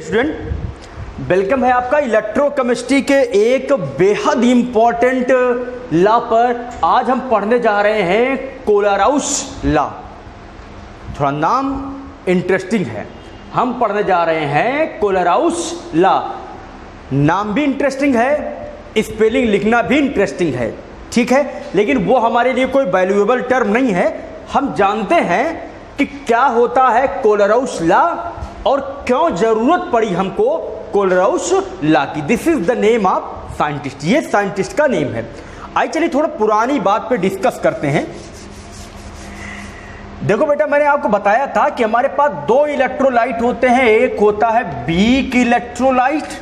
Student, welcome है आपका electrochemistry के एक बेहद इंपॉर्टेंट लॉ पर। आज हम पढ़ने जा रहे हैं कोलराउस लॉ। थोड़ा नाम इंटरेस्टिंग है। हम पढ़ने जा रहे हैं कोलराउस लॉ। नाम भी इंटरेस्टिंग है, स्पेलिंग लिखना भी इंटरेस्टिंग है, ठीक है, लेकिन वो हमारे लिए कोई वैल्यूएबल टर्म नहीं है। हम जानते हैं कि क्या होता है कोलराउस लॉ और क्यों जरूरत पड़ी हमको कोलराउस लॉ की। This is the name of scientist, ये साइंटिस्ट का नेम है। आइए चलिए थोड़ा पुरानी बात पे डिस्कस करते हैं। देखो बेटा, मैंने आपको बताया था कि हमारे पास दो इलेक्ट्रोलाइट होते हैं। एक होता है वीक इलेक्ट्रोलाइट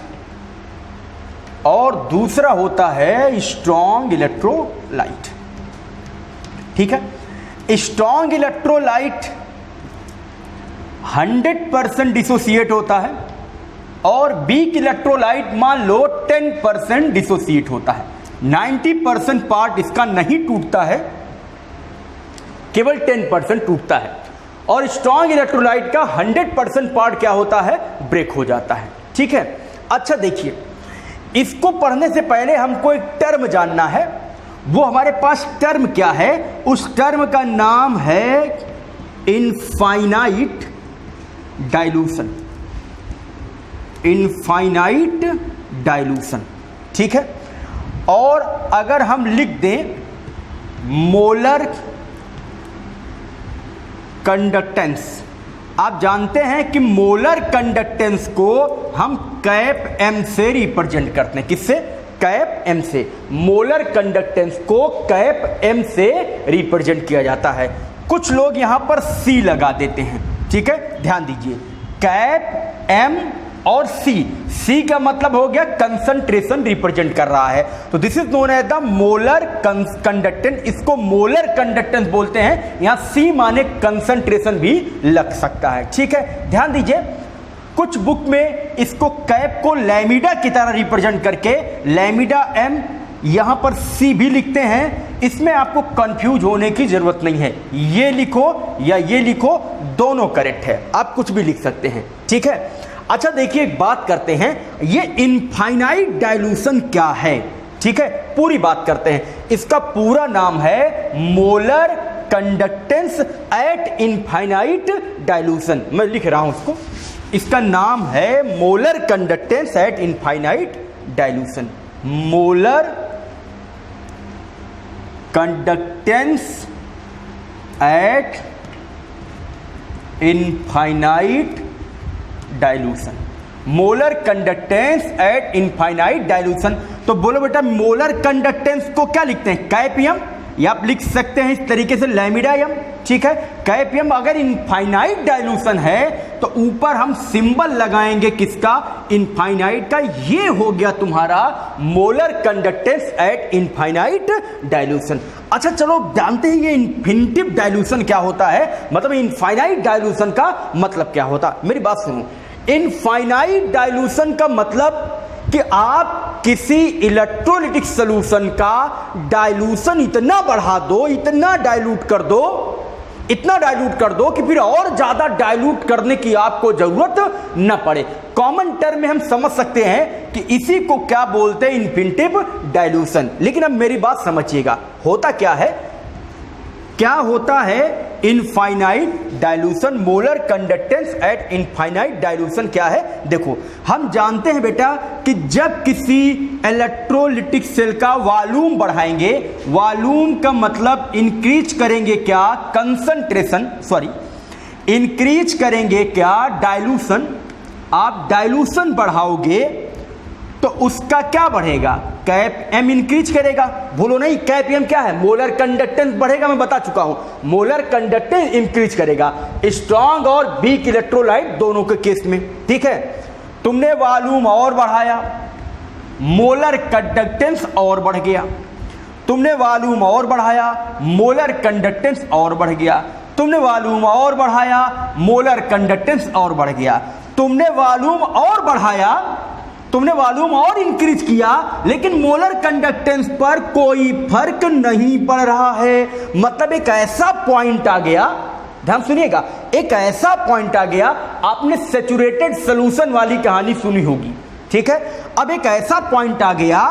और दूसरा होता है स्ट्रॉन्ग इलेक्ट्रोलाइट, ठीक है। स्ट्रॉन्ग इलेक्ट्रोलाइट 100% डिसोसिएट होता है और वीक इलेक्ट्रोलाइट मान लो 10% डिसोसिएट होता है। 90% पार्ट इसका नहीं टूटता है, केवल 10% टूटता है। और स्ट्रॉन्ग इलेक्ट्रोलाइट का 100% पार्ट क्या होता है, ब्रेक हो जाता है, ठीक है। अच्छा देखिए, इसको पढ़ने से पहले हमको एक टर्म जानना है। वो हमारे पास टर्म क्या है? उस टर्म का नाम है इनफाइनाइट डाइल्यूशन। इनफाइनाइट डाइल्यूशन, ठीक है। और अगर हम लिख दें मोलर कंडक्टेंस, आप जानते हैं कि मोलर कंडक्टेंस को हम कैप एम से रिप्रेजेंट करते हैं। किससे? कैप एम से। मोलर कंडक्टेंस को कैप एम से रिप्रेजेंट किया जाता है। कुछ लोग यहां पर सी लगा देते हैं, ठीक है, ध्यान दीजिए। कैप एम और सी का मतलब हो गया कंसंट्रेशन रिप्रेजेंट कर रहा है। तो this is known as the molar conductance. इसको मोलर कंडक्टेंस बोलते हैं। यहां सी माने कंसंट्रेशन भी लग सकता है, ठीक है, ध्यान दीजिए। कुछ बुक में इसको कैप को लैमिडा की तरह रिप्रेजेंट करके लैमिडा एम, यहां पर सी भी लिखते हैं। इसमें आपको कंफ्यूज होने की जरूरत नहीं है। ये लिखो या ये लिखो, दोनों करेक्ट है, आप कुछ भी लिख सकते हैं, ठीक है। अच्छा देखिए, एक बात करते हैं, ये इनफाइनाइट डाइल्यूशन क्या है, ठीक है, पूरी बात करते हैं। इसका पूरा नाम है molar conductance at infinite dilution. मैं लिख रहा हूं उसको। इसका नाम है molar conductance at infinite dilution. Molar conductance at infinite dilution. Molar conductance at infinite dilution. तो बोलो बेटा, मोलर कंडक्टेंस को क्या लिखते हैं? कैपियम, या आप लिख सकते हैं इस तरीके से लैमिडायम, ठीक है। कैपियम अगर इनफाइनाइट डाइल्यूशन है तो ऊपर हम सिंबल लगाएंगे किसका? इनफाइनाइट का। ये हो गया तुम्हारा molar conductance at infinite dilution. अच्छा चलो जानते हैं ये इन्फिनिटिव डाइल्यूशन क्या होता है, मतलब इनफाइनाइट डाइल्यूशन का मतलब क्या होता है। मेरी बात सुनो, इनफाइनाइट डाइल्यूशन का मतलब कि आप किसी इलेक्ट्रोलिटिक सॉल्यूशन का डाइल्यूशन इतना बढ़ा दो, इतना डाइल्यूट कर दो, इतना डाइल्यूट कर दो कि फिर और ज्यादा डाइल्यूट करने की आपको जरूरत न पड़े। कॉमन टर्म में हम समझ सकते हैं कि इसी को क्या बोलते हैं, इन्फिनिटिव डाइल्यूशन। लेकिन अब मेरी बात समझिएगा, होता क्या है, क्या होता है infinite dilution? Molar conductance at infinite dilution क्या है? देखो, हम जानते हैं बेटा कि जब किसी इलेक्ट्रोलिटिक सेल का वॉल्यूम बढ़ाएंगे, वॉल्यूम का मतलब इंक्रीज करेंगे क्या? कंसंट्रेशन, सॉरी, इंक्रीज करेंगे क्या? डाइल्यूशन। आप डाइल्यूशन बढ़ाओगे तो उसका क्या बढ़ेगा? कैप एम इंक्रीज करेगा। भूलो नहीं, कैप एम क्या है? मोलर कंडक्टेंस बढ़ेगा, मैं बता चुका हूं। मोलर कंडक्टेंस इंक्रीज करेगा स्ट्रॉन्ग और वीक इलेक्ट्रोलाइट दोनों के केस में, ठीक है। तुमने वॉल्यूम और बढ़ाया, मोलर कंडक्टेंस और बढ़ गया। तुमने वॉल्यूम और बढ़ाया, मोलर कंडक्टेंस और बढ़ गया। तुमने वॉल्यूम और बढ़ाया, मोलर कंडक्टेंस और बढ़ गया। तुमने वॉल्यूम और बढ़ाया, तुमने वॉल्यूम और इंक्रीज किया, लेकिन मोलर कंडक्टेंस पर कोई फर्क नहीं पड़ रहा है। मतलब एक ऐसा पॉइंट आ गया ध्यान सुनिएगा, एक ऐसा पॉइंट आ गया, आपने सैचुरेटेड सॉल्यूशन वाली कहानी सुनी होगी, ठीक है। अब एक ऐसा पॉइंट आ गया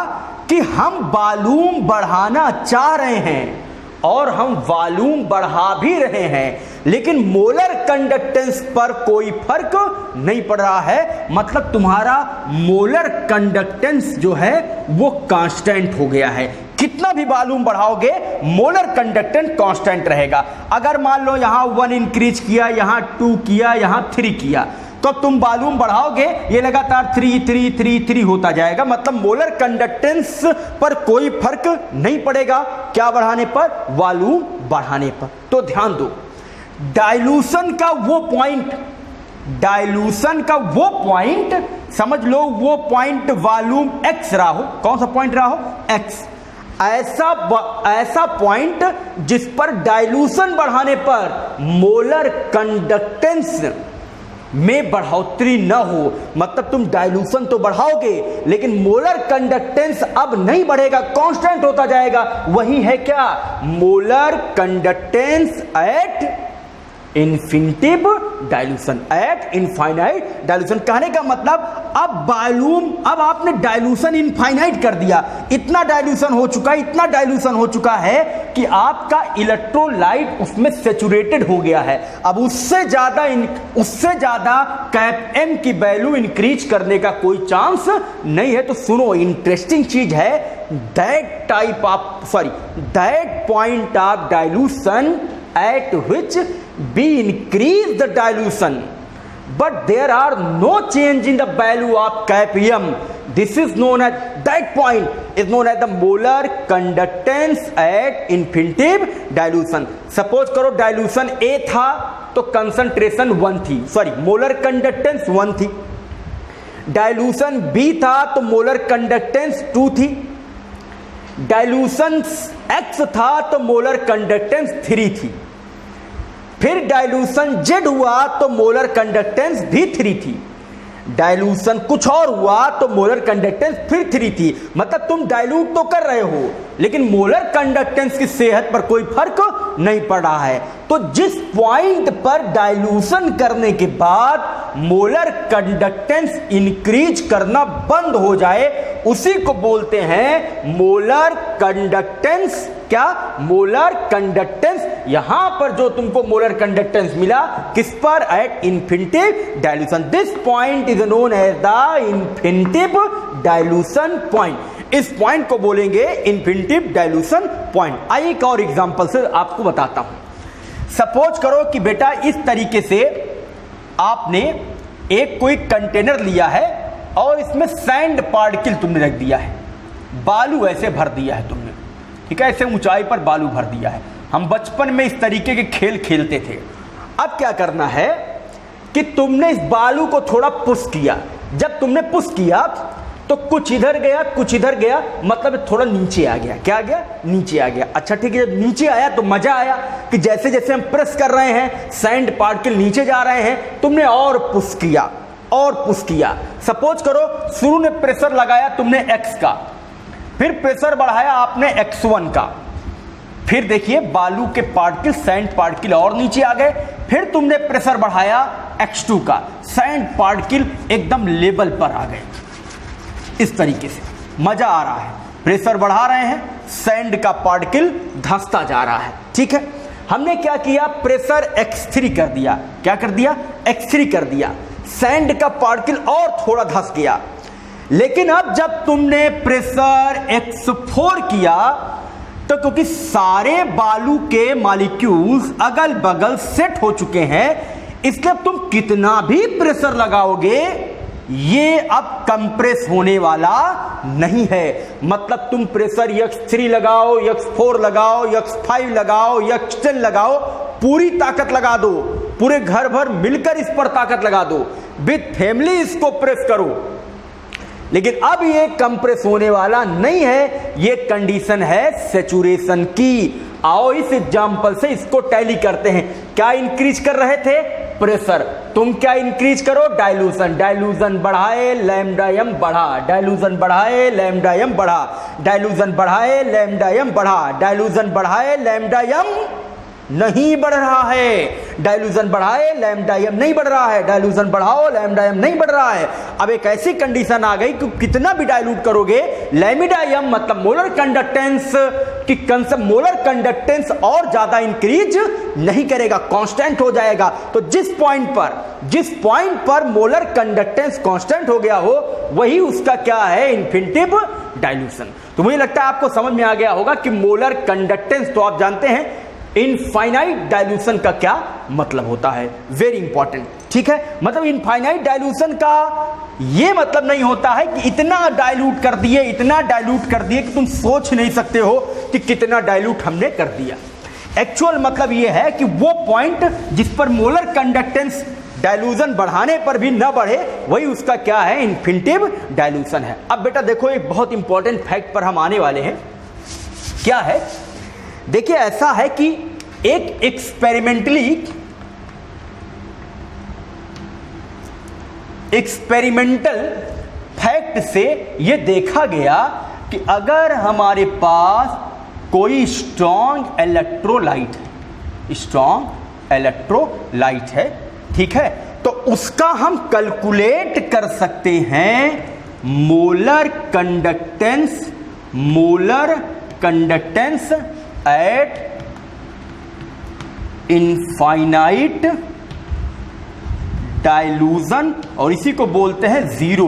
कि हम वॉल्यूम बढ़ाना चाह रहे हैं और हम वॉल्यूम बढ़ा भी रहे हैं, लेकिन मोलर कंडक्टेंस पर कोई फर्क नहीं पड़ रहा है। मतलब तुम्हारा मोलर कंडक्टेंस जो है वो कांस्टेंट हो गया है। कितना भी वॉल्यूम बढ़ाओगे मोलर कंडक्टेंस कांस्टेंट रहेगा। अगर मान लो यहां 1 इंक्रीज किया, यहां 2 किया, यहां 3 किया, तो तुम वॉल्यूम बढ़ाओगे, ये लगातार 3 3 3 3 होता जाएगा। मतलब मोलर कंडक्टेंस पर कोई फर्क नहीं पड़ेगा, क्या बढ़ाने पर? वॉल्यूम बढ़ाने पर। तो ध्यान दो, डाइल्यूशन का वो पॉइंट, डाइल्यूशन का वो पॉइंट समझ लो, वो पॉइंट वॉल्यूम एक्स रहा हो। कौन सा पॉइंट रहा हो? एक्स। ऐसा पॉइंट जिस पर डाइल्यूशन बढ़ाने पर मोलर कंडक्टेंस में बढ़ोतरी न हो। मतलब तुम डाइल्यूशन तो बढ़ाओगे लेकिन मोलर कंडक्टेंस अब नहीं बढ़ेगा, कांस्टेंट होता जाएगा। वही है क्या? Molar conductance at infinitive dilution, at infinite dilution. कहने का मतलब अब वॉल्यूम, अब आपने डाइल्यूशन इनफाइनाइट कर दिया, इतना डाइल्यूशन हो चुका है, इतना डाइल्यूशन हो चुका है कि आपका इलेक्ट्रोलाइट उसमें सैचुरेटेड हो गया है। अब उससे ज्यादा कैप एम की वैल्यू इंक्रीज करने का कोई चांस नहीं है। तो सुनो, इंटरेस्टिंग चीज है, that point of dilution at which we increase the dilution but there are no change in the value of capium. This is known as, that point is known as the molar conductance at infinitive dilution. Suppose करो dilution A था तो concentration 1 थी, sorry molar conductance 1 थी। Dilution B था तो molar conductance 2 थी। Dilution X था तो मोलर कंडक्टेंस 3 थी। फिर डाइल्यूशन Z हुआ तो मोलर कंडक्टेंस भी 3 थी। डाइल्यूशन कुछ और हुआ तो मोलर कंडक्टेंस फिर 3 थी। मतलब तुम डाइल्यूट तो कर रहे हो लेकिन मोलर कंडक्टेंस की सेहत पर कोई फर्क नहीं पड़ रहा है। तो जिस पॉइंट पर डाइल्यूशन करने के बाद मोलर कंडक्टेंस इंक्रीज करना बंद हो जाए उसी को बोलते हैं मोलर कंडक्टेंस। क्या? Molar conductance. यहां पर जो तुमको मोलर कंडक्टेंस मिला किस पर? At infinitive dilution. This point is known as the infinitive dilution point. इस पॉइंट को बोलेंगे इन्फिनिटिव डाइल्यूशन पॉइंट। आइए एक और एग्जांपल से आपको बताता हूं। सपोज करो कि बेटा इस तरीके से आपने एक कोई कंटेनर लिया है और इसमें सैंड पार्टिकल तुमने रख दिया है, बालू ऐसे भर दिया है तुमने, ठीक है, ऐसे ऊंचाई पर बालू भर दिया है। हम बचपन में इस तरीके के खेल खेलते थे। अब क्या करना है कि तुमने इस बालू को थोड़ा पुश किया। जब तुमने पुश किया तो कुछ इधर गया कुछ इधर गया, मतलब थोड़ा नीचे आ गया। क्या आ गया? नीचे आ गया। अच्छा ठीक है, जब नीचे आया तो मजा आया कि जैसे जैसे हम प्रेस कर रहे हैं सैंड पार्टिकल नीचे जा रहे हैं। तुमने और पुश किया और पुश किया। सपोज करो शुरू में प्रेशर लगाया तुमने x का, फिर प्रेशर बढ़ाया आपने x1 का, फिर देखिए बालू के पार्टिकल सैंड पार्टिकल और नीचे आ गए। फिर तुमने प्रेशर बढ़ाया x2 का, सैंड पार्टिकल एकदम लेवल पर आ गए। इस तरीके से मजा आ रहा है, प्रेशर बढ़ा रहे हैं, सैंड का पार्टिकल धंसता जा रहा है। ठीक है, हमने क्या किया? प्रेशर x3 कर दिया। क्या कर दिया? x3 कर दिया। सैंड का पार्टिकल और थोड़ा धंस गया। लेकिन अब जब तुमने प्रेशर x4 किया तो क्योंकि सारे बालू के मॉलिक्यूल्स अगल बगल सेट हो चुके हैं, इसलिए अब तुम कितना भी प्रेशर लगाओगे ये अब कंप्रेस होने वाला नहीं है। मतलब तुम प्रेशर x3 लगाओ, x4 लगाओ, x5 लगाओ, x10 लगाओ, पूरी ताकत लगा दो, पूरे घर भर मिलकर इस पर ताकत लगा दो, विद फैमिली इसको प्रेस करो, लेकिन अब ये कंप्रेस होने वाला नहीं है। ये कंडीशन है सैचुरेशन की। आओ इस एग्जांपल से इसको टैली करते हैं। क्या इंक्रीज कर रहे थे? प्रेशर। तुम क्या इंक्रीज करो? डाइल्यूशन। डाइल्यूशन बढ़ाए लैम्डा एम बढ़ा, डाइल्यूशन बढ़ाए लैम्डा एम बढ़ा, डाइल्यूशन बढ़ाए लैम्डा एम बढ़ा, डाइल्यूशन बढ़ाए लैम्डा एम नहीं बढ़ रहा है। डाइल्यूशन बढ़ाए लैम्डा एम नहीं बढ़ रहा है, डाइल्यूशन बढ़ाओ लैम्डा एम नहीं बढ़ रहा है। अब एक ऐसी कंडीशन आ गई कि कितना भी डाइल्यूट करोगे लैम्डा एम मतलब मोलर कंडक्टेंस की कंसेप्ट, मोलर कंडक्टेंस और ज्यादा इंक्रीज नहीं करेगा, कांस्टेंट हो जाएगा। तो जिस पॉइंट पर मोलर कंडक्टेंस कांस्टेंट हो गया हो वही उसका क्या है, इन्फिनिटिव डाइल्यूशन। तो मुझे लगता है आपको समझ में आ गया होगा कि मोलर कंडक्टेंस, तो आप जानते हैं इनफाइनाइट डाइल्यूशन का क्या मतलब होता है, वेरी इंपॉर्टेंट, ठीक है। मतलब इनफाइनाइट डाइल्यूशन का ये मतलब नहीं होता है कि इतना डाइल्यूट कर दिए कि तुम सोच नहीं सकते हो कि कितना डाइल्यूट हमने कर दिया। एक्चुअल मतलब ये है कि वो पॉइंट जिस पर मोलर कंडक्टेंस डाइल्यूशन बढ़ाने पर भी न बढ़े वही उसका क्या है, इन्फिनिटिव डाइल्यूशन है। अब बेटा देखो एक बहुत इंपॉर्टेंट फैक्ट पर हम आने वाले हैं, क्या है, देखिए ऐसा है कि एक एक्सपेरिमेंटल फैक्ट से यह देखा गया कि अगर हमारे पास कोई स्ट्रॉन्ग इलेक्ट्रोलाइट है, ठीक है, तो उसका हम कैलकुलेट कर सकते हैं molar conductance at infinite dilution, और इसी को बोलते हैं zero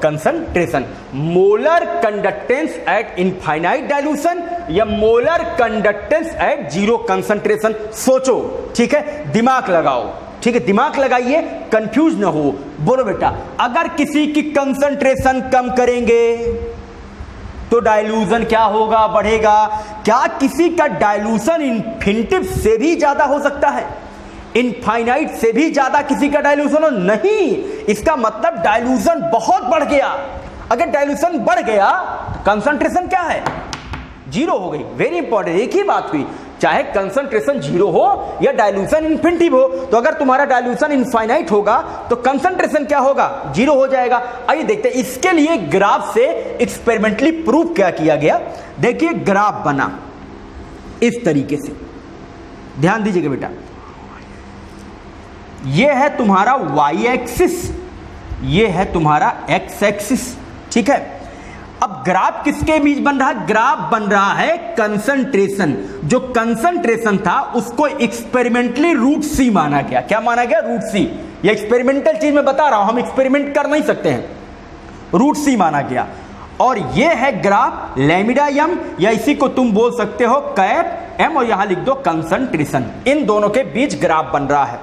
concentration. Molar conductance at infinite dilution या molar conductance at zero concentration. सोचो, ठीक है, दिमाग लगाओ, ठीक है, दिमाग लगाइए, कंफ्यूज ना हो। बोलो बेटा, अगर किसी की कंसंट्रेशन कम करेंगे तो डाइल्यूशन क्या होगा, बढ़ेगा। क्या किसी का डाइल्यूशन इन्फिनिटिव से भी ज्यादा हो सकता है, इनफाइनाइट से भी ज्यादा किसी का डाइल्यूशन हो? नहीं, इसका मतलब डाइल्यूशन बहुत बढ़ गया। अगर डाइल्यूशन बढ़ गया तो कंसंट्रेशन क्या है, जीरो हो गई। वेरी इंपॉर्टेंट, एक ही बात हुई, चाहे कंसंट्रेशन जीरो हो या डाइल्यूशन इन्फिनिटिव हो। तो अगर तुम्हारा डाइल्यूशन इनफाइनाइट होगा तो कंसंट्रेशन क्या होगा, जीरो हो जाएगा। आइए देखते हैं इसके लिए ग्राफ से एक्सपेरिमेंटली प्रूव क्या किया गया। देखिए ग्राफ बना इस तरीके से, ध्यान दीजिएगा बेटा, ये है तुम्हारा y एक्सिस, ये है तुम्हारा x एक्सिस, ठीक है। अब ग्राफ किसके बीच बन रहा है, ग्राफ बन रहा है कंसंट्रेशन। जो कंसंट्रेशन था उसको एक्सपेरिमेंटली रूट सी माना गया। क्या माना गया, रूट सी। ये एक्सपेरिमेंटल चीज मैं बता रहा हूं, हम एक्सपेरिमेंट कर नहीं सकते हैं, रूट सी माना गया। और ये है ग्राफ लैम्डा एम, या इसी को तुम बोल सकते हो कैप एम, और यहां लिख दो कंसंट्रेशन। इन दोनों के बीच ग्राफ बन रहा है,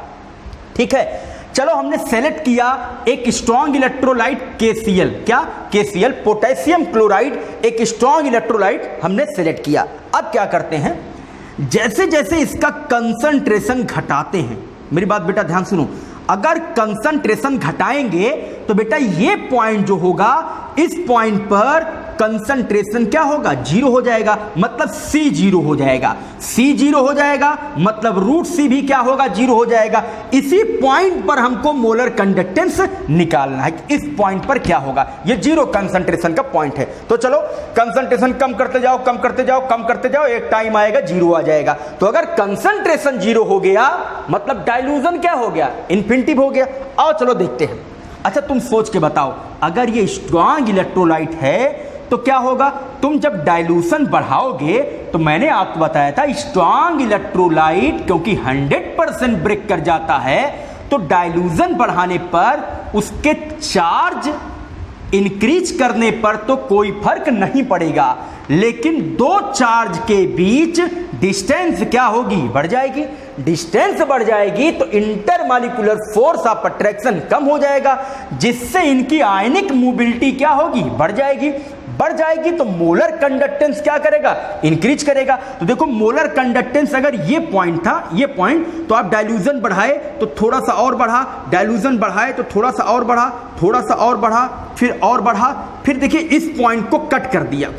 ठीक है। चलो हमने सेलेक्ट किया एक स्ट्रॉन्ग इलेक्ट्रोलाइट KCl, क्या KCl, पोटेशियम क्लोराइड, एक स्ट्रॉन्ग इलेक्ट्रोलाइट हमने सेलेक्ट किया। अब क्या करते हैं, जैसे जैसे इसका कंसंट्रेशन घटाते हैं, मेरी बात बेटा ध्यान सुनो, अगर कंसंट्रेशन घटाएंगे तो बेटा ये पॉइंट जो होगा, इस पॉइंट पर कंसंट्रेशन क्या होगा, जीरो हो जाएगा, मतलब C जीरो हो जाएगा। C जीरो हो जाएगा मतलब रूट C भी क्या होगा, जीरो हो जाएगा। इसी पॉइंट पर हमको मोलर कंडक्टेंस निकालना है, इस पॉइंट पर क्या होगा, ये जीरो कंसंट्रेशन का पॉइंट है। तो चलो कंसंट्रेशन कम करते जाओ, कम करते जाओ, कम करते जाओ, एक टाइम आएगा जीरो आ जाएगा। तो अगर कंसंट्रेशन जीरो हो गया मतलब डाइल्यूशन क्या हो गया, इन्फिनिटिव हो गया। आओ चलो देखते हैं। अच्छा तुम सोच के बताओ, अगर ये स्ट्रॉन्ग इलेक्ट्रोलाइट है तो क्या होगा, तुम जब डाइल्यूशन बढ़ाओगे, तो मैंने आपको बताया था स्ट्रॉन्ग इलेक्ट्रोलाइट क्योंकि 100% ब्रेक कर जाता है, तो डाइल्यूशन बढ़ाने पर उसके चार्ज इंक्रीज करने पर तो कोई फर्क नहीं पड़ेगा, लेकिन दो चार्ज के बीच डिस्टेंस क्या होगी, बढ़ जाएगी। डिस्टेंस बढ़ जाएगी तो इंटरमॉलिक्यूलर फोर्स ऑफ अट्रैक्शन कम हो जाएगा, जिससे इनकी आयनिक मोबिलिटी क्या होगी, बढ़ जाएगी। बढ़ जाएगी तो मोलर कंडक्टेंस क्या करेगा, इंक्रीज करेगा। तो देखो मोलर कंडक्टेंस अगर ये पॉइंट था, ये पॉइंट, तो आप डाइल्यूशन बढ़ाए तो थोड़ा सा और बढ़ा, डाइल्यूशन बढ़ाए तो थोड़ा सा और बढ़ा, थोड़ा सा और बढ़ा, फिर और बढ़ा, फिर देखिए इस पॉइंट को कट कर दिया,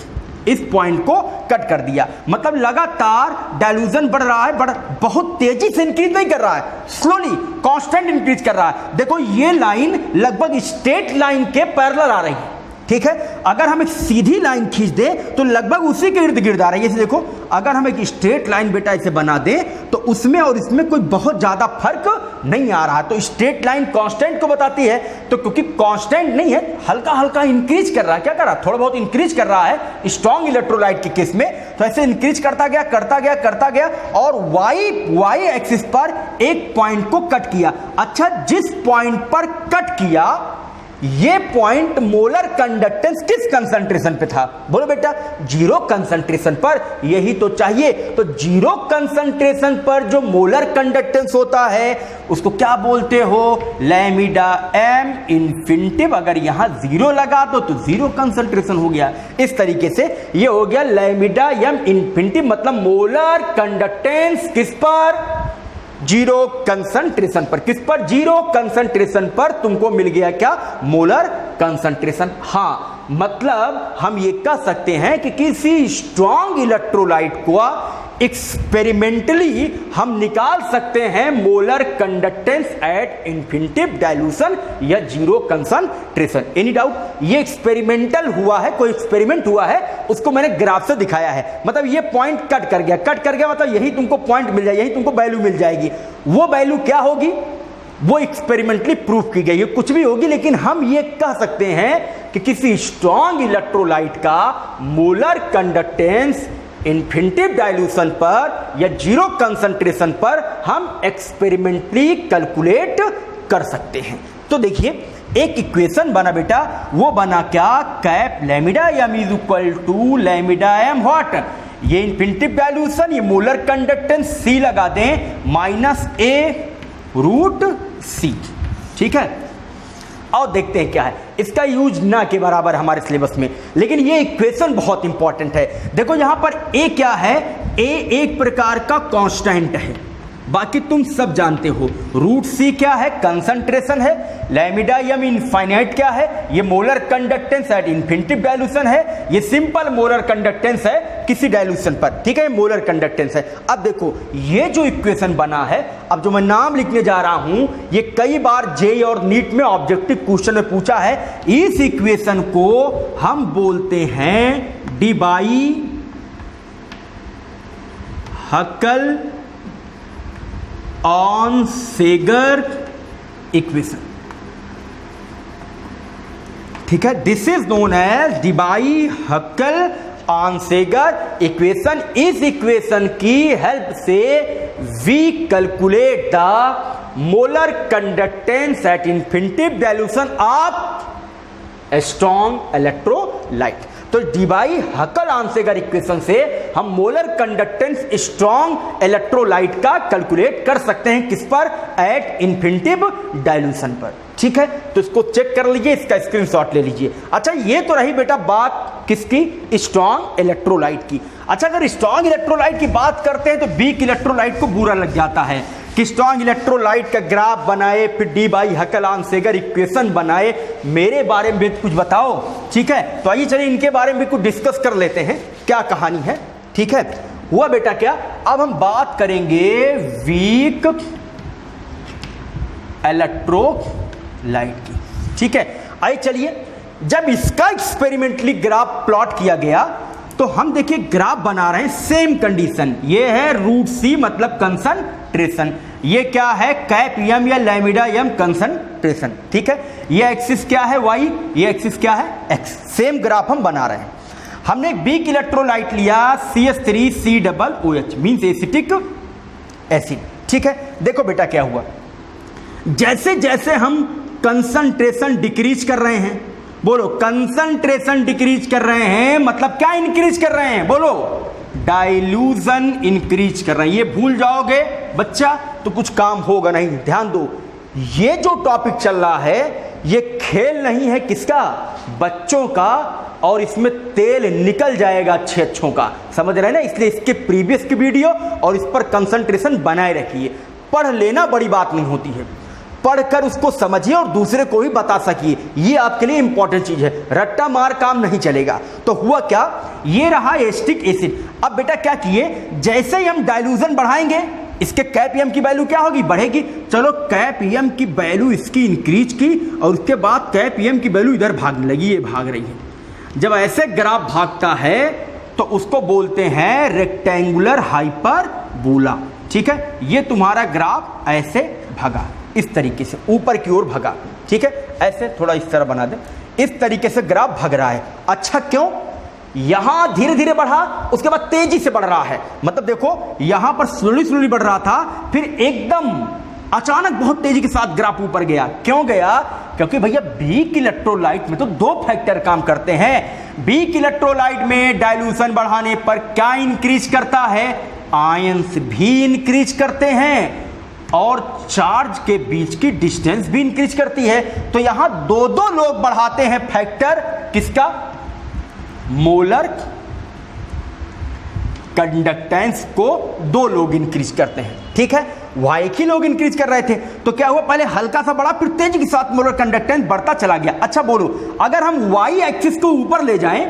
इस पॉइंट को कट कर दिया। मतलब लगातार डाइल्यूशन बढ़ रहा है, बहुत तेजी से इंक्रीज नहीं कर रहा है, स्लोली कांस्टेंट इंक्रीज कर रहा है। देखो ये लाइन लगभग स्ट्रेट लाइन के पैरेलल आ रही है, ठीक है। अगर हम एक सीधी लाइन खींच दें तो लगभग उसी के इर्द गिर्द आ रहा है। जैसे देखो, अगर हम एक स्ट्रेट लाइन बेटा इसे बना दें तो उसमें और इसमें कोई बहुत ज्यादा फर्क नहीं आ रहा। तो स्ट्रेट लाइन कांस्टेंट को बताती है, तो क्योंकि कांस्टेंट नहीं है, हल्का हल्का इंक्रीज कर रहा है। क्या कर रहा है? थोड़ा बहुत इंक्रीज कर रहा है स्ट्रॉन्ग इलेक्ट्रोलाइट के केस में। तो ऐसे इंक्रीज करता गया करता गया करता गया और वाई एक्सिस पर एक पॉइंट को कट किया। अच्छा, जिस पॉइंट पर कट किया ये पॉइंट मोलर कंडक्टेंस किस कंसंट्रेशन पे था? बोलो बेटा, जीरो कंसंट्रेशन पर। यही तो चाहिए। तो जीरो कंसंट्रेशन पर जो मोलर कंडक्टेंस होता है उसको क्या बोलते हो? Lambda M infinitive. अगर यहां जीरो लगा दो तो जीरो कंसंट्रेशन हो गया। इस तरीके से ये हो गया लैम्डा एम इन्फिनिटिव, मतलब मोलर कंडक्टेंस किस पर? जीरो कंसंट्रेशन पर। किस पर? जीरो कंसंट्रेशन पर तुमको मिल गया क्या? Molar concentration. हाँ, मतलब हम ये कह सकते हैं कि किसी स्ट्रॉन्ग इलेक्ट्रोलाइट को एक्सपेरिमेंटली हम निकाल सकते हैं molar conductance at infinitive dilution या जीरो कंसंट्रेशन। Any doubt? ये एक्सपेरिमेंटल हुआ है, कोई एक्सपेरिमेंट हुआ है, उसको मैंने ग्राफ से दिखाया है। मतलब ये पॉइंट कट कर गया, कट कर गया मतलब यही तुमको पॉइंट मिल जाएगी, यही तुमको वैल्यू मिल जाएगी। वो वैल्यू क्या होगी? वो एक्सपेरिमेंटली प्रूफ की गई है, कुछ भी होगी, लेकिन हम ये कह सकते हैं कि किसी स्ट्रॉन्ग इलेक्ट्रोलाइट का मोलर कंडक्टेंस इन्फिनिटिव डाइल्यूशन पर या जीरो कंसंट्रेशन पर हम एक्सपेरिमेंटली कैलकुलेट कर सकते हैं। तो देखिए, एक इक्वेशन बना बेटा, वो बना क्या? Cap lambda M is equal to lambda M what? ये इन्फिनिटिव डाइल्यूशन, ये मोलर कंडक्टेंस सी लगा दें माइनस ए रूट सी। ठीक है, और देखते हैं क्या है इसका यूज ना के बराबर हमारे सिलेबस में, लेकिन ये इक्वेशन बहुत इंपॉर्टेंट है। देखो यहां पर ए क्या है? ए एक प्रकार का कांस्टेंट है, बाकी तुम सब जानते हो। रूट सी क्या है? कंसंट्रेशन है। लैम्डा एम इनफाइनाइट क्या है? ये molar conductance at infinitive dilution है। ये सिंपल मोलर कंडक्टेंस है किसी डाइल्यूशन पर। ठीक है, मोलर कंडक्टेंस है। अब देखो ये जो इक्वेशन बना है, अब जो मैं नाम लिखने जा रहा हूं, ये कई बार जेईई और नीट में ऑब्जेक्टिव क्वेश्चन में पूछा है। इस इक्वेशन को हम बोलते हैं Debye Huckel Onsager equation. ठीक है, this is known as Debye Huckel Onsager equation. इस इक्वेशन की हेल्प से we calculate the molar conductance at infinitive dilution of a strong electrolyte. तो Debye Huckel Onsager equation से हम molar conductance strong electrolyte का calculate कर सकते हैं। किस पर? एट इन्फिनिटिव डाइल्यूशन पर। ठीक है, तो इसको चेक कर लीजिए, इसका स्क्रीनशॉट ले लीजिए। अच्छा, ये तो रही बेटा बात किसकी? स्ट्रॉन्ग इलेक्ट्रोलाइट की। अच्छा, अगर स्ट्रॉन्ग इलेक्ट्रोलाइट की बात करते हैं तो वीक इलेक्ट्रोलाइट को बुरा लग जाता है कि स्ट्रॉन्ग इलेक्ट्रोलाइट का ग्राफ बनाए, फिर Debye Huckel Onsager equation बनाए। मेरे बारे में भी कुछ बताओ। ठीक है, तो आइए चलिए इनके बारे में भी कुछ डिस्कस कर लेते हैं, क्या कहानी है। ठीक है, हुआ बेटा क्या? अब हम बात करेंगे वीक इलेक्ट्रोलाइट की। ठीक है, आइए चलिए, जब इसका एक्सपेरिमेंटली ग्राफ प्लॉट किया गया तो हम देखिए ग्राफ बना रहे हैं, सेम कंडीशन। ये है रूट सी मतलब कंसंट्रेशन, ये क्या है? कैप एम या लैम्डा एम कंसंट्रेशन। ठीक है, ये एक्सिस क्या है? वाई, ये एक्सिस क्या है? एक्स। सेम ग्राफ हम बना रहे हैं। हमने एक वीक इलेक्ट्रोलाइट लिया CH3COOH मींस एसिटिक एसिड। ठीक है, देखो बेटा क्या हुआ, जैसे जैसे हम कंसंट्रेशन डिक्रीज कर रहे हैं, बोलो कंसंट्रेशन डिक्रीज कर रहे हैं मतलब क्या इंक्रीज कर रहे हैं? बोलो डाइल्यूशन इंक्रीज कर रहे हैं। ये भूल जाओगे बच्चा तो कुछ काम होगा नहीं। ध्यान दो, ये जो टॉपिक चल रहा है ये खेल नहीं है, किसका? बच्चों का, और इसमें तेल निकल जाएगा अच्छे अच्छों का, समझ रहे हैं ना? इसलिए इसके प्रीवियस की वीडियो और इस पर कंसंट्रेशन बनाए रखिए। पढ़ लेना बड़ी बात नहीं होती है, पढ़कर उसको समझिए और दूसरे को भी बता सकिए, ये आपके लिए इंपॉर्टेंट चीज है। रट्टा मार काम नहीं चलेगा। तो हुआ क्या, ये रहा एसिटिक एसिड। अब बेटा क्या किए, जैसे ही हम डाइल्यूशन बढ़ाएंगे इसके कैपीएम की वैल्यू क्या होगी, बढ़ेगी। चलो कैपीएम की वैल्यू इसकी इंक्रीज की और उसके बाद कैपीएम की वैल्यू इधर भागने लगी, ये भाग रही है। जब ऐसे ग्राफ भागता है तो उसको बोलते हैं रेक्टेंगुलर हाइपरबोला। ठीक है, ये तुम्हारा ग्राफ ऐसे भागा, इस तरीके से ऊपर की ओर भागा। ठीक है, ऐसे थोड़ा इस तरह बना दे, इस तरीके से ग्राफ भाग रहा है। अच्छा, क्यों? यहां धीरे धीरे बढ़ा, उसके बाद तेजी से बढ़ रहा है। मतलब देखो यहां पर स्लोली बढ़ रहा था, फिर एकदम अचानक बहुत तेजी के साथ ग्राफ ऊपर गया। क्यों गया? क्योंकि भैया वीक इलेक्ट्रोलाइट में तो दो फैक्टर काम करते हैं। वीक इलेक्ट्रोलाइट में डाइल्यूशन बढ़ाने पर क्या इंक्रीज करता है, आयंस भी इंक्रीज करते हैं और चार्ज के बीच की डिस्टेंस भी इंक्रीज करती है। तो यहां दो दो लोग बढ़ाते हैं फैक्टर किसका, मोलर कंडक्टेंस को दो लोग इंक्रीज करते हैं। ठीक है, वहां एक ही लोग इंक्रीज कर रहे थे तो क्या हुआ, पहले हल्का सा बढ़ा फिर तेजी के साथ मोलर कंडक्टेंस बढ़ता चला गया। अच्छा बोलो, अगर हम वाई एक्सिस को ऊपर ले जाएं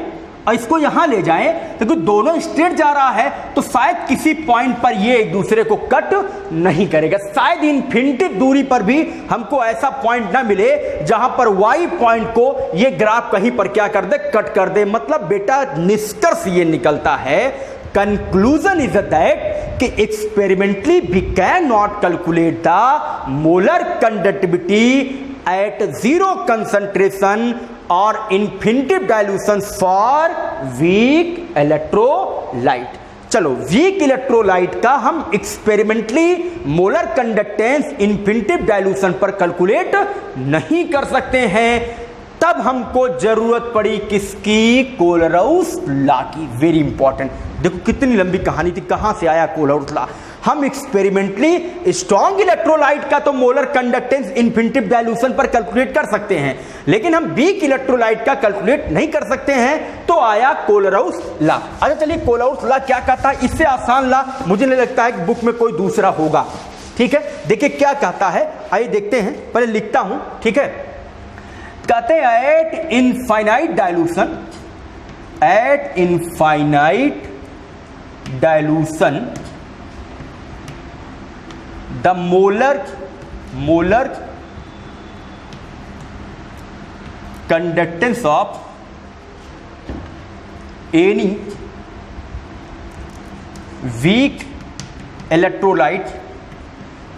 और इसको यहां ले जाएं तो दोनों स्ट्रेट जा रहा है तो शायद किसी पॉइंट पर ये एक दूसरे को कट नहीं करेगा। शायद इनफिनिटी दूरी पर भी हमको ऐसा पॉइंट ना मिले जहां पर वाई पॉइंट को ये ग्राफ कहीं पर क्या कर दे, कट कर दे। मतलब बेटा निष्कर्ष ये निकलता है, conclusion is that कि experimentally we cannot calculate the molar conductivity at zero concentration or infinitive dilution for weak electrolyte। चलो वीक इलेक्ट्रोलाइट का हम experimentally molar conductance infinitive dilution पर कैलकुलेट नहीं कर सकते हैं। तब हमको जरूरत पड़ी किसकी, कोलराउस लॉ की। वेरी इंपॉर्टेंट, देखो कितनी लंबी कहानी थी, कहां से आया कोलराउस लॉ। हम एक्सपेरिमेंटली स्ट्रॉन्ग इलेक्ट्रोलाइट का तो मोलर कंडक्टेंस इन्फिनिटिव डाइल्यूशन पर कैलकुलेट कर सकते हैं, लेकिन हम वीक इलेक्ट्रोलाइट का कैलकुलेट नहीं कर सकते हैं। तो आया कोलराउस लॉ। अच्छा चलिए, कोलराउस लॉ क्या कहता है, इससे आसान लॉ मुझे नहीं लगता है कि बुक में कोई दूसरा होगा। ठीक है, देखिए क्या कहता है, आइए देखते हैं, पहले लिखता हूं। ठीक है, कहते हैं eight infinite dilution the molar conductance of any weak electrolyte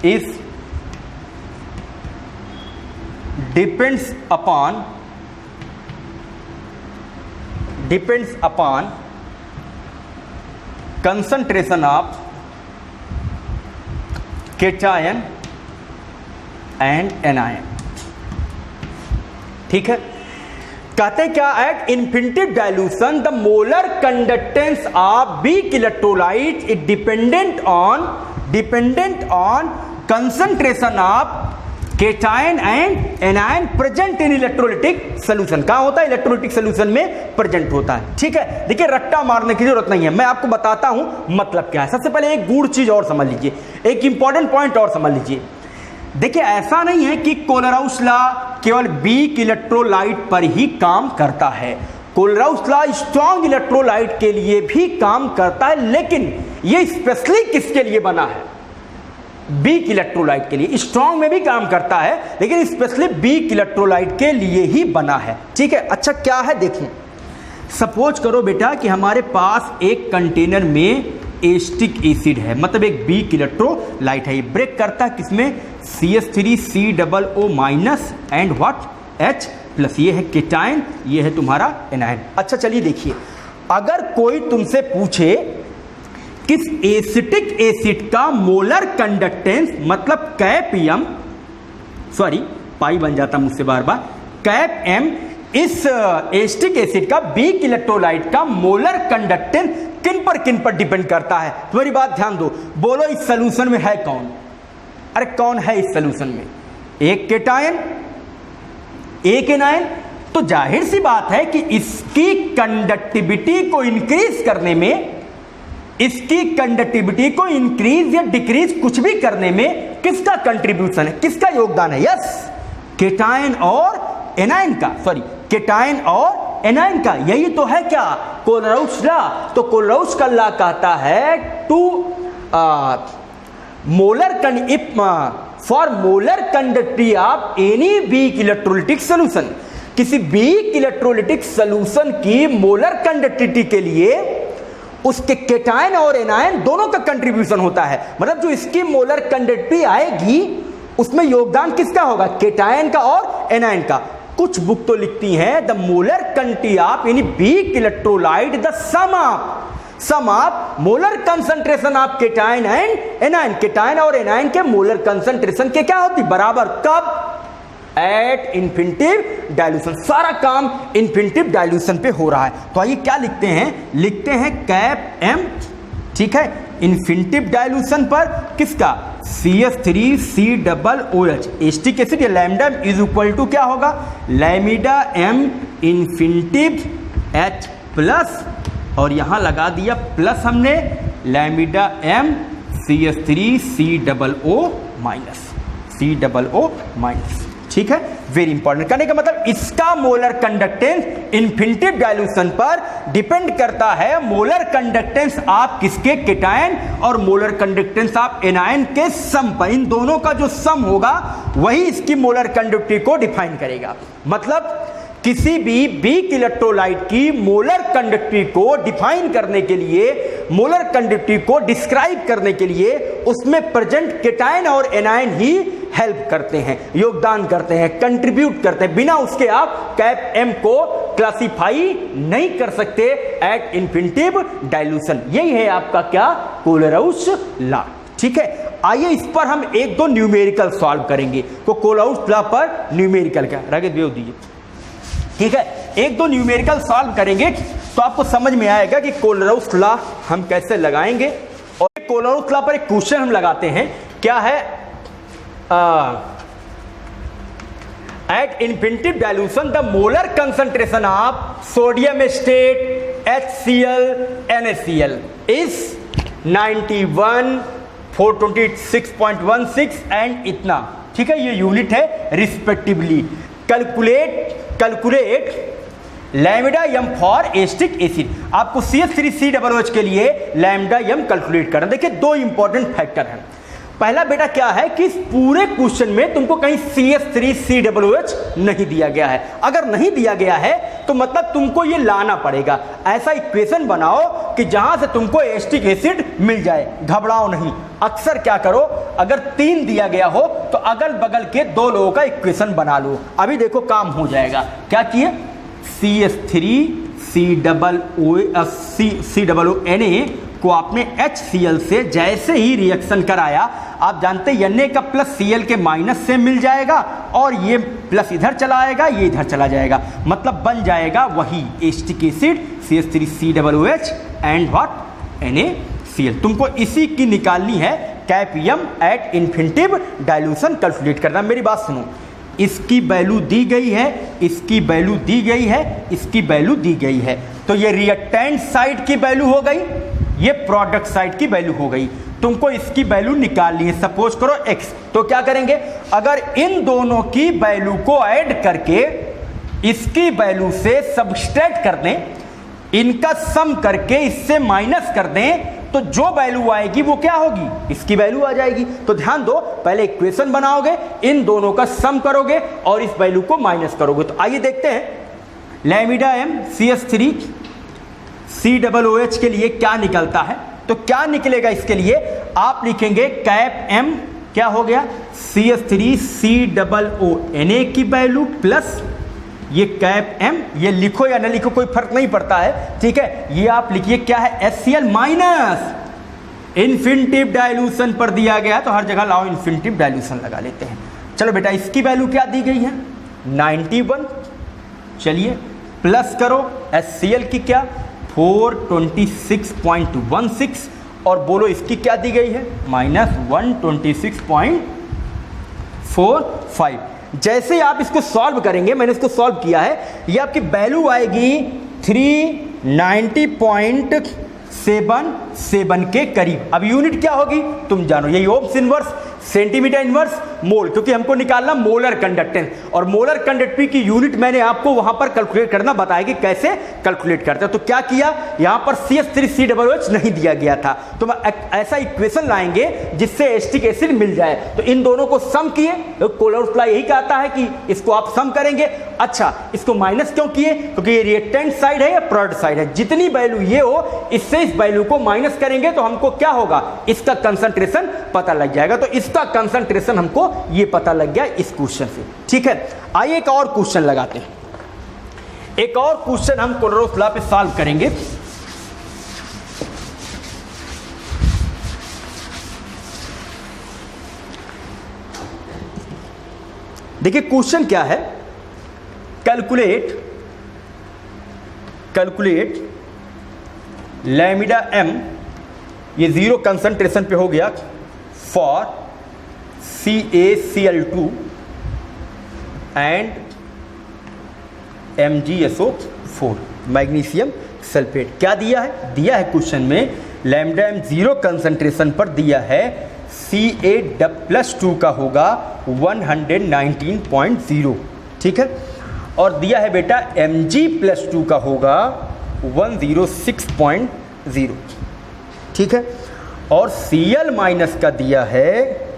is depends upon concentration of cation and anion। ठीक है, कहते क्या, at infinitive dilution the molar conductance of weak electrolyte is dependent on concentration of cation and anion present in electrolytic solution. कहां होता है, electrolytic solution में present होता है। ठीक है, देखिए रट्टा मारने की जरूरत नहीं है, मैं आपको बताता हूं मतलब क्या है। सबसे पहले एक गूढ़ चीज और समझ लीजिए, एक इंपॉर्टेंट पॉइंट और समझ लीजिए। देखिए ऐसा नहीं है कि कोलराउस लॉ केवल वीक इलेक्ट्रोलाइट पर ही काम करता है। कोलराउस लॉ स्ट्रॉन्ग इलेक्ट्रोलाइट के लिए भी काम करता है, लेकिन ये स्पेशली किसके लिए बना है, वीक इलेक्ट्रोलाइट के लिए। स्ट्रॉन्ग में भी काम करता है लेकिन स्पेशली वीक इलेक्ट्रोलाइट के लिए ही बना है। ठीक है, अच्छा क्या है देखिए, सपोज करो बेटा कि हमारे पास एक कंटेनर में एस्टिक एसिड है, मतलब एक वीक इलेक्ट्रोलाइट है। ये ब्रेक करता है किसमें, CH3COO minus and what H plus. ये है केटायन, ये है तुम्हारा एनायन। अच्छा चलिए देखिए, अगर कोई तुमसे पूछे किस एसिटिक एसिड का मोलर कंडक्टेंस मतलब कैपीएम, सॉरी पाई बन जाता मुझसे बार बार, कैप एम, इस एसिटिक एसिड का वीक इलेक्ट्रोलाइट का मोलर कंडक्टेंस किन पर डिपेंड करता है। तुम्हारी बात ध्यान दो, बोलो इस सॉल्यूशन में है कौन, अरे कौन है इस सॉल्यूशन में, एक केटायन एक एनायन। तो जाहिर सी बात है कि इसकी कंडक्टिविटी को इंक्रीज करने में, इसकी कंडक्टिविटी को इंक्रीज या डिक्रीज कुछ भी करने में किसका कंट्रीब्यूशन है, किसका योगदान है, यस केटायन और एनायन का, सॉरी केटायन और एनायन का। यही तो है क्या, कोलराउस लॉ। तो कोलराउस का लॉ कहता है for molar conductivity of any weak electrolytic solution, किसी वीक इलेक्ट्रोलिटिक सोल्यूशन की मोलर कंडक्टिविटी के लिए उसके केटायन और एनायन दोनों का कंट्रीब्यूशन होता है। मतलब जो इसकी मोलर कंडक्टिविटी आएगी उसमें योगदान किसका होगा, केटायन का और एनायन का। कुछ बुक तो लिखती हैं the molar conductivity of any weak electrolyte the sum of molar concentration of cation and anion, cation और एनायन के मोलर कंसंट्रेशन के क्या होती बराबर, कब, एट इन्फिनिटिव डाइल्यूशन। सारा काम इन्फिनिटिव डाइल्यूशन पे हो रहा है। तो आइए क्या लिखते हैं कैप एम, ठीक है, इन्फिनिटिव डाइल्यूशन पर किसका, CH3COOH एसिटिक एसिड या लैम्डा इज इक्वल टू क्या होगा, lambda M infinitive H plus, और यहां लगा दिया प्लस हमने लैम्डा एम CH3COO माइनस, ठीक है। वेरी इंपॉर्टेंट, कहने का मतलब इसका मोलर कंडक्टेंस इन्फिनिटिव डाइल्यूशन पर डिपेंड करता है मोलर कंडक्टेंस आप किसके, केटायन, और मोलर कंडक्टेंस आप एनायन के सम पर। इन दोनों का जो सम होगा वही इसकी मोलर कंडक्टिविटी को डिफाइन करेगा। मतलब किसी भी वीक इलेक्ट्रोलाइट की मोलर कंडक्टिविटी को डिफाइन करने के लिए, मोलर कंडक्टिविटी को डिस्क्राइब करने के लिए उसमें प्रेजेंट केटायन और एनायन ही हेल्प करते हैं, योगदान करते हैं, कंट्रीब्यूट करते हैं। बिना उसके आप कैप एम को क्लासिफाई नहीं कर सकते एट इन्फिनिटिव डाइल्यूशन। यही है आपका क्या, कोलराउस लॉ, ठीक है। आइए इस पर हम एक दो न्यूमेरिकल सॉल्व करेंगे। तो कोलराउस लॉ पर न्यूमेरिकल क्या, रागित भेज दीजिए, ठीक है। एक दो न्यूमेरिकल सॉल्व करेंगे तो आपको समझ में आएगा कि कोलराउस लॉ हम कैसे लगाएंगे। और कोलराउस लॉ पर एक क्वेश्चन हम लगाते हैं, क्या है, at infinitive dilution the molar concentration of sodium acetate HCl NaCl is 91, 426.16 and इतना, ठीक है। ये यूनिट है respectively. Calculate lambda M for acetic acid. आपको CH3COOH के लिए लैम्डा एम कैलकुलेट करना। देखिए दो इंपॉर्टेंट फैक्टर हैं। पहला बेटा क्या है कि इस पूरे क्वेश्चन में तुमको कहीं CH3COOH नहीं दिया गया है। अगर नहीं दिया गया है तो मतलब तुमको ये लाना पड़ेगा। ऐसा इक्वेशन बनाओ कि जहां से तुमको एसिटिक एसिड मिल जाए। घबराओ नहीं। अक्सर क्या करो, अगर 3 दिया गया हो तो अगल बगल के 2 लोगों का इक्वेशन बना लो। अभी देखो काम हो जाएगा। क्या किए, CH3COONA को आपने HCl से जैसे ही रिएक्शन कराया, आप जानते हैं Na का प्लस Cl के माइनस से मिल जाएगा और ये प्लस इधर चला आएगा, ये इधर चला जाएगा, मतलब बन जाएगा वही acetic acid CH3COOH and what NaCl। तुमको इसी की निकालनी है कैपियम एट इन्फिनिटिव डाइल्यूशन कैलकुलेट करना। मेरी बात सुनो, इसकी वैल्यू दी गई है, इसकी वैल्यू दी गई है, इसकी वैल्यू दी गई है। तो ये रिएक्टेंट साइड की वैल्यू हो गई, ये प्रोडक्ट साइड की वैल्यू हो गई। तुमको इसकी वैल्यू निकालनी है। सपोज करो x, तो क्या करेंगे, अगर इन दोनों की वैल्यू को ऐड करके इसकी वैल्यू से सबट्रैक्ट कर दें, इनका सम करके इससे माइनस कर दें, तो जो वैल्यू आएगी वो क्या होगी, इसकी वैल्यू आ जाएगी। तो ध्यान दो, पहले इक्वेशन बनाओगे, इन दोनों का सम करोगे और इस वैल्यू को माइनस करोगे। तो आइए देखते हैं लैम्डा एम CH3COOH के लिए क्या निकलता है। तो क्या निकलेगा इसके लिए, आप लिखेंगे कैप एम क्या हो गया, CH3COONA की वैल्यू प्लस ये कैप एम, ये लिखो या ना लिखो कोई फर्क नहीं पड़ता है, ठीक है। ये आप लिखिए क्या है, HCl माइनस इन्फिनिटिव डाइल्यूशन पर दिया गया, तो हर जगह लाओ इन्फिनिटिव डाइल्यूशन लगा लेते हैं। चलो बेटा, इसकी वैल्यू क्या दी गई है 91, चलिए प्लस करो HCl की क्या 426.16 और बोलो इसकी क्या दी गई है माइनस 126.45। जैसे ही आप इसको सॉल्व करेंगे, मैंने इसको सॉल्व किया है, ये आपकी वैल्यू आएगी 390.77 के करीब। अब यूनिट क्या होगी तुम जानो, यही ohms inverse centimetre inverse mole, क्योंकि हमको निकालना मोलर कंडक्टेंस, और मोलर कंडक्टिविटी की यूनिट मैंने आपको वहां पर कैलकुलेट करना बताया कि कैसे कैलकुलेट करते हैं। तो क्या किया, यहां पर CH3COOH नहीं दिया गया था, तो ऐसा इक्वेशन लाएंगे जिससे एसिटिक एसिड मिल जाए। तो इन दोनों को सम किए, कोलोराइड लॉ यही कहता है कि इसको आप सम करेंगे। अच्छा, इसको माइनस क्यों किए, क्योंकि ये रिएक्टेंट साइड है या प्रोडक्ट साइड है, जितनी वैल्यू ये हो इससे इस वैल्यू को माइनस करेंगे तो हमको क्या होगा, इसका कंसंट्रेशन पता लग जाएगा। तो इसका कंसंट्रेशन हमको ये पता लग गया इस क्वेश्चन से। ठीक है, आइए एक और क्वेश्चन लगाते हैं। एक और क्वेश्चन हम कोलोराइड लॉ पे सॉल्व करेंगे। देखिए क्वेश्चन क्या है, कैलकुलेट लैम्डा m, ये जीरो कंसंट्रेशन पे हो गया, for CaCl2 and MgSO4 magnesium sulphate. क्या दिया है, दिया है क्वेश्चन में लैम्डा m जीरो कंसंट्रेशन पर दिया है Ca+2 का होगा 119.0, ठीक है, और दिया है बेटा Mg+2 का होगा 106.0, ठीक है, और Cl माइनस का दिया है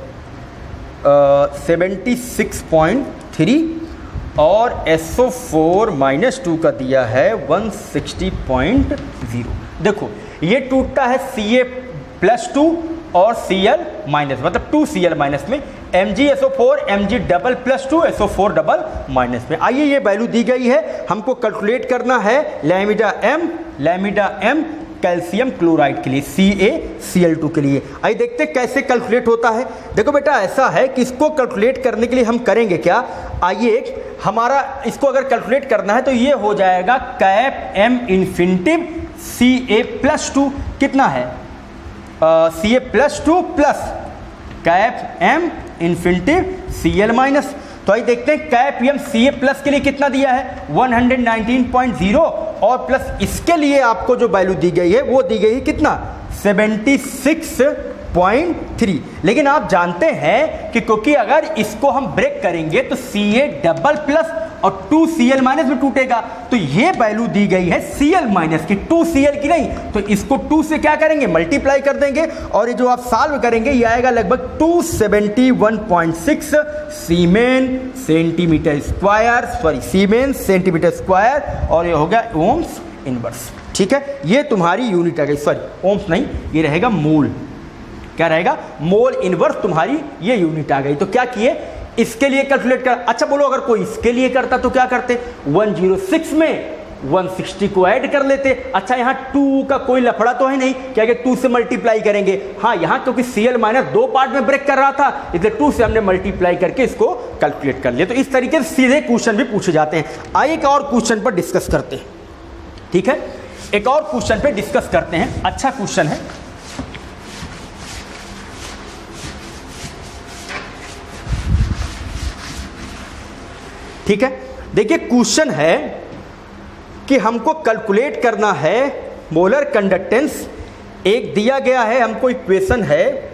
76.3 और SO4-2 का दिया है 160.0। देखो ये टूटता है Ca+2 और Cl माइनस, मतलब 2Cl माइनस में, MgSO4 Mg+2 SO4 माइनस में। आइए ये वैल्यू दी गई है, हमको कैलकुलेट करना है लैम्डा m कैल्शियम क्लोराइड के लिए, CaCl2 के लिए। आइए देखते हैं कैसे कैलकुलेट होता है। देखो बेटा ऐसा है कि इसको कैलकुलेट करने के लिए हम करेंगे क्या, आइए हमारा इसको अगर कैलकुलेट करना है तो ये हो जाएगा कैप m इन्फिनिटिव Ca+2 कितना है, Ca+2 plus cap m infinitive Cl minus. तो आइए देखते हैं कैप m Ca प्लस के लिए कितना दिया है 119.0, और प्लस इसके लिए आपको जो वैल्यू दी गई है वो दी गई है कितना 76.3। लेकिन आप जानते हैं कि क्योंकि अगर इसको हम ब्रेक करेंगे तो Ca++ और 2Cl माइनस में टूटेगा, तो ये वैल्यू दी गई है Cl माइनस की, 2Cl की नहीं, तो इसको 2 से क्या करेंगे मल्टीप्लाई कर देंगे, और ये जो आप सॉल्व करेंगे ये आएगा लगभग 271.6 सीमेन सेंटीमीटर स्क्वायर, और ये हो गया ओम्स इनवर्स। ठीक है, ये तुम्हारी यूनिट आ गई, सॉरी ओम्स नहीं, ये रहेगा मोल। क्या रहेगा, मोल इनवर्स तुम्हारी ये यूनिट आ गई। तो क्या किए, इसके लिए कैलकुलेट कर। अच्छा बोलो अगर कोई इसके लिए करता तो क्या करते, 106 में 160 को ऐड कर लेते। अच्छा यहाँ 2 का कोई लफड़ा तो है नहीं, क्या 2 से मल्टीप्लाई करेंगे, हाँ यहाँ क्योंकि Cl माइनस 2 पार्ट में ब्रेक कर रहा था इसलिए 2 से हमने मल्टीप्लाई करके इसको कैलकुलेट कर लिया। तो इस तरीके से सीधे क्वेश्चन भी पूछे जाते हैं। आइए एक और क्वेश्चन पर डिस्कस करते हैं। ठीक है, एक और क्वेश्चन पे डिस्कस करते हैं, अच्छा क्वेश्चन है। ठीक है, देखिए क्वेश्चन है कि हमको कैलकुलेट करना है मोलर कंडक्टेंस। एक दिया गया है हमको इक्वेशन है